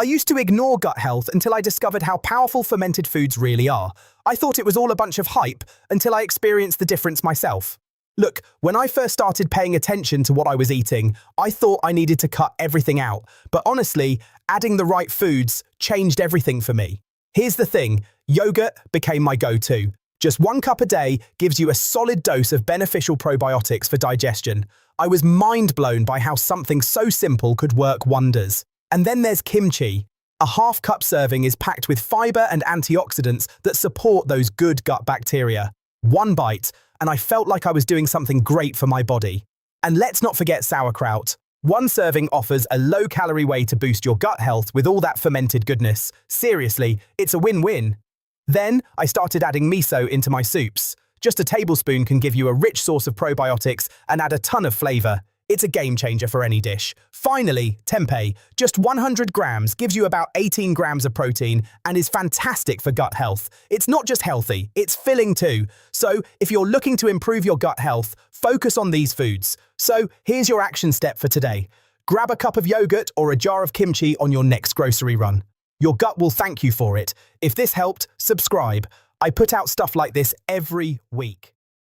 I used to ignore gut health until I discovered how powerful fermented foods really are. I thought it was all a bunch of hype until I experienced the difference myself. Look, when I first started paying attention to what I was eating, I thought I needed to cut everything out. But honestly, adding the right foods changed everything for me. Here's the thing, yogurt became my go-to. Just 1 cup a day gives you a solid dose of beneficial probiotics for digestion. I was mind blown by how something so simple could work wonders. And then there's kimchi. A half-cup serving is packed with fiber and antioxidants that support those good gut bacteria. 1 bite, and I felt like I was doing something great for my body. And let's not forget sauerkraut. 1 serving offers a low-calorie way to boost your gut health with all that fermented goodness. Seriously, it's a win-win. Then, I started adding miso into my soups. Just a tablespoon can give you a rich source of probiotics and add a ton of flavor. It's a game changer for any dish. Finally, tempeh. Just 100 grams gives you about 18 grams of protein and is fantastic for gut health. It's not just healthy, it's filling too. So, if you're looking to improve your gut health, focus on these foods. So, here's your action step for today. Grab a cup of yogurt or a jar of kimchi on your next grocery run. Your gut will thank you for it. If this helped, subscribe. I put out stuff like this every week.